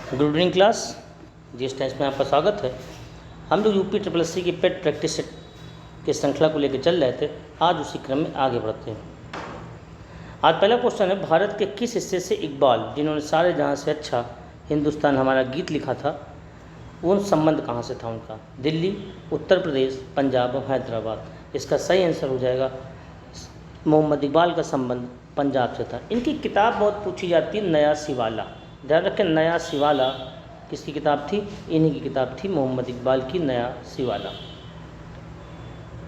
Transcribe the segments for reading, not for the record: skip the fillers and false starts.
Good evening class. जिस time में आपका स्वागत है। हम लोग यूपी ट्रिपल एस सी की पेट प्रैक्टिस के श्रृंखला को लेकर चल रहे थे। आज उसी क्रम में आगे बढ़ते हैं। आज पहला क्वेश्चन है, भारत के किस हिस्से से इकबाल, जिन्होंने सारे जहाँ से अच्छा हिंदुस्तान हमारा गीत लिखा था, उन संबंध कहाँ से था उनका? दिल्ली, उत्तर प्रदेश, पंजाब और हैदराबाद। इसका सही आंसर हो जाएगा मोहम्मद इकबाल का संबंध पंजाब से था। इनकी किताब बहुत पूछी जाती है, नया सिवाला। ध्यान रखें, नया सिवाला किसकी किताब थी? इन्हीं की किताब थी, मोहम्मद इकबाल की नया सिवाला।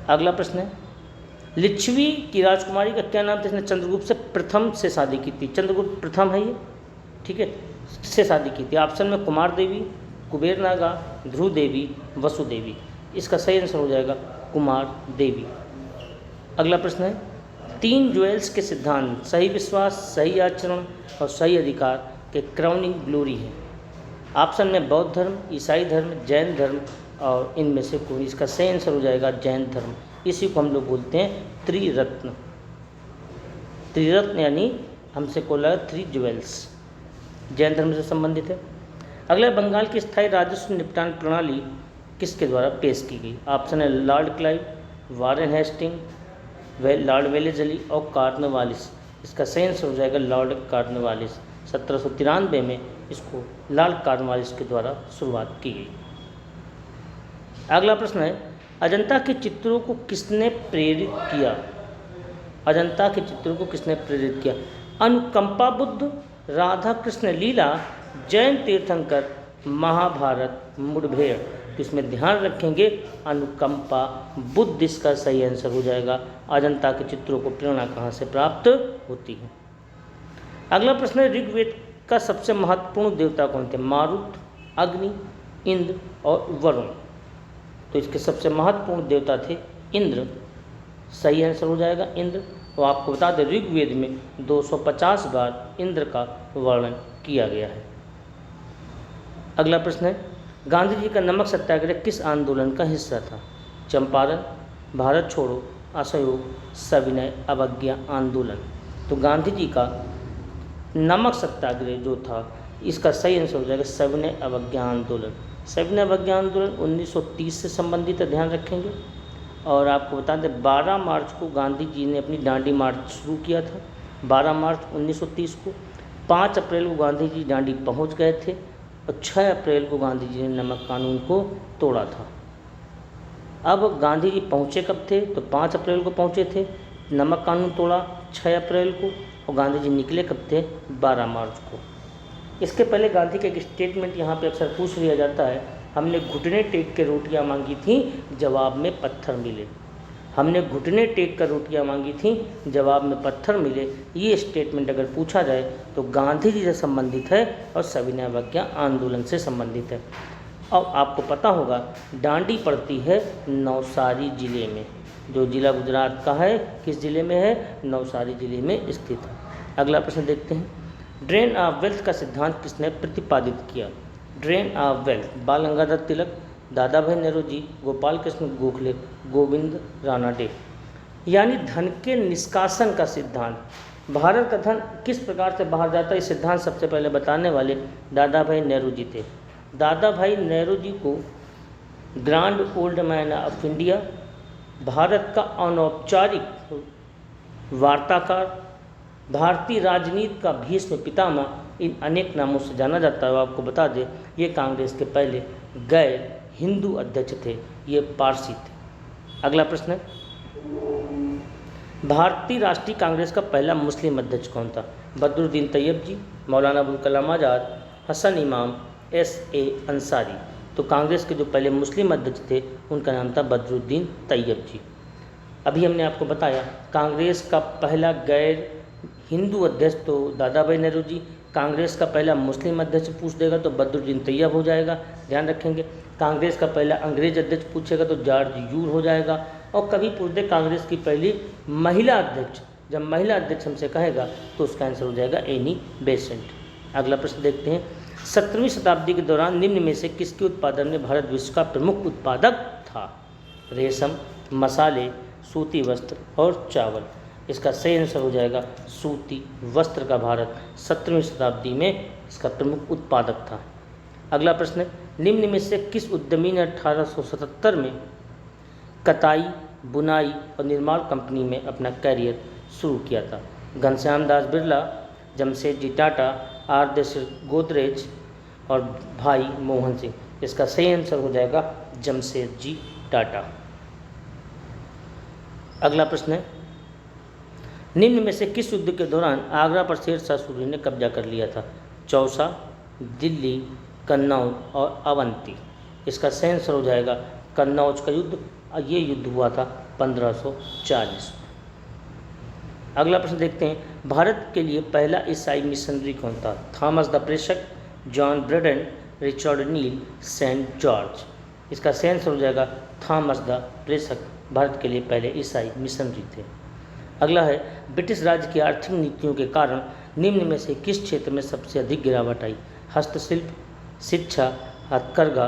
अगला प्रश्न है, लिच्छवी की राजकुमारी का क्या नाम था? इसने चंद्रगुप्त से प्रथम से शादी की थी। चंद्रगुप्त प्रथम है ये, ठीक है, से शादी की थी। ऑप्शन में कुमार देवी, कुबेर नागा, ध्रुव देवी, वसुदेवी। इसका सही आंसर हो जाएगा कुमार देवी। अगला प्रश्न है, 3 ज्वेल्स के सिद्धांत सही विश्वास, सही आचरण और सही अधिकार के क्राउनिंग ग्लोरी है। ऑप्शन में बौद्ध धर्म, ईसाई धर्म, जैन धर्म और इनमें से कोई। इसका सही आंसर हो जाएगा जैन धर्म। इसी को हम लोग बोलते हैं त्रिरत्न। त्रिरत्न यानी हमसे को लगा 3 ज्वेल्स, जैन धर्म से संबंधित है। अगला, बंगाल की स्थायी राजस्व निपटान प्रणाली किसके द्वारा पेश की गई? ऑप्शन है lord Clive, Warren Hasting, lord Wellesley और कॉर्नवालिस। इसका सही आंसर हो जाएगा लॉर्ड कॉर्नवालिस। 1793 में इसको लॉर्ड कॉर्नवालिस के द्वारा शुरुआत की गई। अगला प्रश्न है, अजंता के चित्रों को किसने प्रेरित किया? अजंता के चित्रों को किसने प्रेरित किया? अनुकंपा बुद्ध, राधा कृष्ण लीला, जैन तीर्थंकर, महाभारत, मुठभेड़। तो इसमें ध्यान रखेंगे अनुकंपा बुद्ध इसका सही आंसर हो जाएगा। अजंता के चित्रों को प्रेरणा कहाँ से प्राप्त होती है? अगला प्रश्न है, ऋग्वेद का सबसे महत्वपूर्ण देवता कौन थे? मारुत, अग्नि, इंद्र और वरुण। तो इसके सबसे महत्वपूर्ण देवता थे इंद्र। सही आंसर हो जाएगा इंद्र। और आपको बता दें, ऋग्वेद में 250 बार इंद्र का वर्णन किया गया है। अगला प्रश्न है, गांधी जी का नमक सत्याग्रह किस आंदोलन का हिस्सा था? चंपारण, भारत छोड़ो, असहयोग, सविनय अवज्ञा आंदोलन। तो गांधी जी का नमक सत्याग्रह जो था, इसका सही आंसर हो जाएगा सविनय अवज्ञा आंदोलन। सविनय अवज्ञा आंदोलन 1930 से संबंधित है, ध्यान रखेंगे। और आपको बता दें, 12 मार्च को गांधी जी ने अपनी डांडी मार्च शुरू किया था, 12 मार्च 1930 को। 5 अप्रैल को गांधी जी डांडी पहुंच गए थे और 6 अप्रैल को गांधी जी ने नमक कानून को तोड़ा था। अब गांधी जी पहुँचे कब थे? तो 5 अप्रैल को पहुँचे थे, नमक कानून तोड़ा 6 अप्रैल को, और गांधी जी निकले कब थे? 12 मार्च को। इसके पहले गांधी का एक स्टेटमेंट यहाँ पे अक्सर पूछ लिया जाता है, हमने घुटने टेक के रोटियाँ मांगी थी, जवाब में पत्थर मिले। हमने घुटने टेक कर रोटियाँ मांगी थी, जवाब में पत्थर मिले। ये स्टेटमेंट अगर पूछा जाए तो गांधी जी से संबंधित है और सविनय अवज्ञा आंदोलन से संबंधित है। और आपको पता होगा, डांडी पड़ती है नवसारी जिले में, जो जिला गुजरात का है। किस जिले में है? नवसारी जिले में स्थित है। अगला प्रश्न देखते हैं, ड्रेन ऑफ वेल्थ का सिद्धांत किसने प्रतिपादित किया? ड्रेन ऑफ वेल्थ, बाल गंगाधर तिलक, दादा भाई नेहरू, गोपाल कृष्ण गोखले, गोविंद राणा डे। यानी धन के निष्कासन का सिद्धांत। भारत का धन किस प्रकार से बाहर जाता है, ये सिद्धांत सबसे पहले बताने वाले दादा भाई नेहरू जी थे। दादा भाई नेहरू जी को grand old man of India, Bharat का अनौपचारिक वार्ताकार, भारतीय राजनीति का भीष्म पितामह, इन अनेक नामों से जाना जाता है। आपको बता दें, ये कांग्रेस के पहले गैर हिंदू अध्यक्ष थे, ये पारसी थे। अगला प्रश्न है, भारतीय राष्ट्रीय कांग्रेस का पहला मुस्लिम अध्यक्ष कौन था? बदरुद्दीन तैयब जी, मौलाना अबुल कलाम आज़ाद, हसन इमाम, S.A. अंसारी। तो कांग्रेस के जो पहले मुस्लिम अध्यक्ष थे, उनका नाम था बदरुद्दीन तैयब जी। अभी हमने आपको बताया, कांग्रेस का पहला गैर हिंदू अध्यक्ष तो दादा भाई नेहरू जी, कांग्रेस का पहला मुस्लिम अध्यक्ष पूछ देगा तो बदरुद्दीन तैयब हो जाएगा, ध्यान रखेंगे। कांग्रेस का पहला अंग्रेज अध्यक्ष पूछेगा तो जॉर्ज यूर हो जाएगा। और कभी पूछ दे कांग्रेस की पहली महिला अध्यक्ष, जब महिला अध्यक्ष हमसे कहेगा तो उसका आंसर हो जाएगा एनी बेसेंट। अगला प्रश्न देखते हैं, 17वीं शताब्दी के दौरान निम्न में से किसके उत्पादन में भारत विश्व का प्रमुख उत्पादक था? रेशम, मसाले, सूती वस्त्र और चावल। इसका सही आंसर हो जाएगा सूती वस्त्र का भारत 17वीं शताब्दी में इसका प्रमुख उत्पादक था। अगला प्रश्न है, निम्न में से किस उद्यमी ने 1877 में कताई, बुनाई और निर्माण कंपनी में अपना कैरियर शुरू किया था? घनश्याम दास बिरला, जमशेदजी टाटा, आर देशर गोदरेज और भाई मोहन सिंह। इसका सही आंसर हो जाएगा जमशेदजी टाटा। अगला प्रश्न है, निम्न में से किस युद्ध के दौरान आगरा पर शेर शाह सूरी ने कब्जा कर लिया था? चौसा, दिल्ली, कन्नौज और अवंती। इसका सही आंसर हो जाएगा कन्नौज का युद्ध। ये युद्ध हुआ था 1540। अगला प्रश्न देखते हैं, भारत के लिए पहला ईसाई मिशनरी कौन था? थॉमस द प्रेषक, जॉन ब्रेडन, रिचर्ड नील, सेंट जॉर्ज। इसका सही आंसर हो जाएगा थॉमस द प्रेषक भारत के लिए पहले ईसाई मिशनरी थे। अगला है, ब्रिटिश राज की आर्थिक नीतियों के कारण निम्न में से किस क्षेत्र में सबसे अधिक गिरावट आई? हस्तशिल्प, शिक्षा, हथकरघा।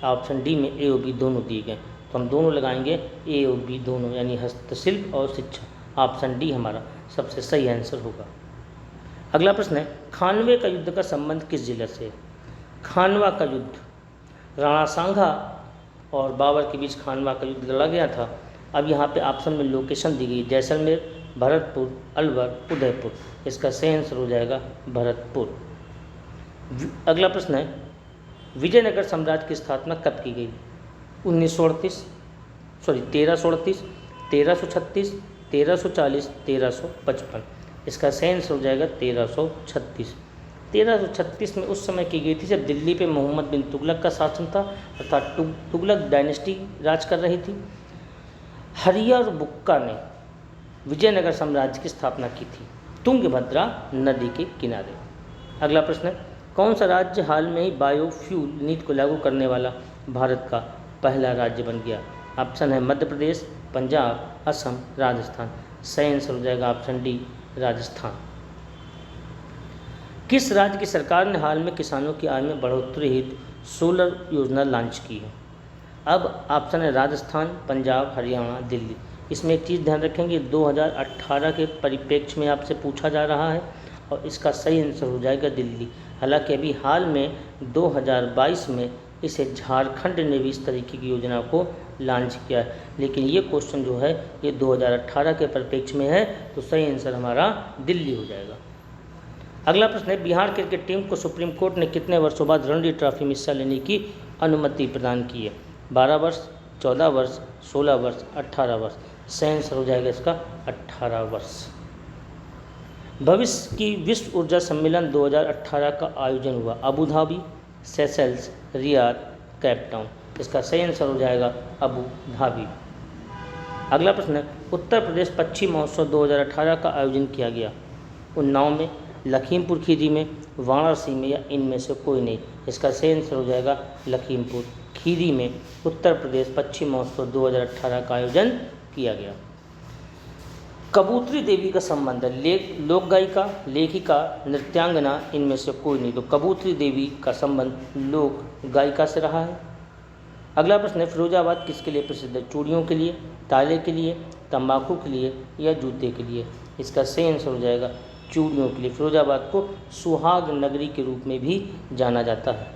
ऑप्शन डी में ए और बी दोनों दिए गए, तो हम दोनों लगाएंगे, ए और बी दोनों, यानी हस्तशिल्प और शिक्षा। ऑप्शन डी हमारा सबसे सही आंसर होगा। अगला प्रश्न है, खानवे का युद्ध का संबंध किस जिले से? खानवा का युद्ध राणा सांघा और बाबर के बीच खानवा का युद्ध लड़ा गया था। अब यहाँ पे ऑप्शन में लोकेशन दी गई, जैसलमेर, भरतपुर, अलवर, उदयपुर। इसका सही आंसर हो जाएगा भरतपुर। अगला प्रश्न है, विजयनगर साम्राज्य की स्थापना कब की गई? 1338, 1336, 1340, 1355। इसका सही आंसर हो जाएगा 1336। 1336 में उस समय की गई थी जब दिल्ली पे मोहम्मद बिन तुगलक का शासन था, अर्थात तुगलक डायनेस्टी राज कर रही थी। हरिया और बुक्का ने विजयनगर साम्राज्य की स्थापना की थी तुंगभद्रा नदी के किनारे। अगला प्रश्न है, कौन सा राज्य हाल में ही बायोफ्यूल नीति को लागू करने वाला भारत का पहला राज्य बन गया? ऑप्शन है मध्य प्रदेश, पंजाब, असम, राजस्थान। सही आंसर हो जाएगा ऑप्शन डी राजस्थान। किस राज्य की सरकार ने हाल में किसानों की आय में बढ़ोतरी हेतु सोलर योजना लॉन्च की है? अब ऑप्शन है राजस्थान, पंजाब, हरियाणा, दिल्ली। इसमें एक चीज़ ध्यान रखेंगे, 2018 के परिप्रेक्ष्य में आपसे पूछा जा रहा है और इसका सही आंसर हो जाएगा दिल्ली। हालांकि अभी हाल में 2022 में इसे झारखंड ने भी इस तरीके की योजना को लॉन्च किया है, लेकिन ये क्वेश्चन जो है ये 2018 के परिप्रेक्ष्य में है, तो सही आंसर हमारा दिल्ली हो जाएगा। अगला प्रश्न है, बिहार क्रिकेट टीम को सुप्रीम कोर्ट ने कितने वर्षों बाद रणजी ट्रॉफी में हिस्सा लेने की अनुमति प्रदान की है? 12 वर्ष, 14 वर्ष, 16 वर्ष, 18 वर्ष। सही आंसर हो जाएगा इसका 18 वर्ष। भविष्य की विश्व ऊर्जा सम्मेलन 2018 का आयोजन हुआ Abu Dhabi, Seychelles, Riyadh, Cape Town. इसका सही आंसर हो जाएगा अबू धाबी। अगला प्रश्न है, उत्तर प्रदेश पक्षी महोत्सव 2018 का आयोजन किया गया उन्नाव में, लखीमपुर खीरी में, वाराणसी में या इनमें से कोई नहीं। इसका सही आंसर हो जाएगा लखीमपुर खीरी में उत्तर प्रदेश पक्षी महोत्सव 2018 का आयोजन किया गया। कबूतरी देवी का संबंध है लोक गायिका, लेखिका, नृत्यांगना, इनमें से कोई नहीं। तो कबूतरी देवी का संबंध लोक गायिका से रहा है। अगला प्रश्न है, फिरोजाबाद किसके लिए प्रसिद्ध है? चूड़ियों के लिए, ताले के लिए, तंबाकू के लिए या जूते के लिए? इसका सही आंसर हो जाएगा चूड़ियों के लिए। फिरोजाबाद को सुहाग नगरी के रूप में भी जाना जाता है।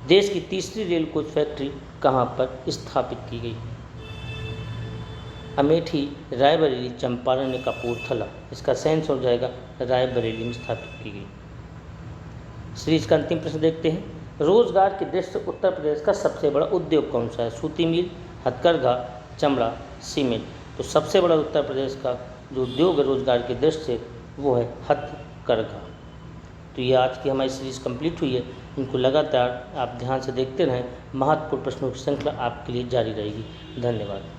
देश की तीसरी रेल कोच फैक्ट्री कहाँ पर स्थापित की गई? अमेठी, रायबरेली, चंपारण या कपूरथला। इसका सही आंसर हो जाएगा रायबरेली में स्थापित की गई। सीरीज का अंतिम प्रश्न देखते हैं, रोजगार की दृष्टि से उत्तर प्रदेश का सबसे बड़ा उद्योग कौन सा है? सूती मिल, हथकरघा, चमड़ा, सीमेंट। तो सबसे बड़ा उत्तर प्रदेश का जो उद्योग है रोजगार की दृष्टि से वो है हथकरघा। तो ये आज की हमारी सीरीज़ कंप्लीट हुई है। इनको लगातार आप ध्यान से देखते रहें, महत्वपूर्ण प्रश्नों की श्रृंखला आपके लिए जारी रहेगी। धन्यवाद।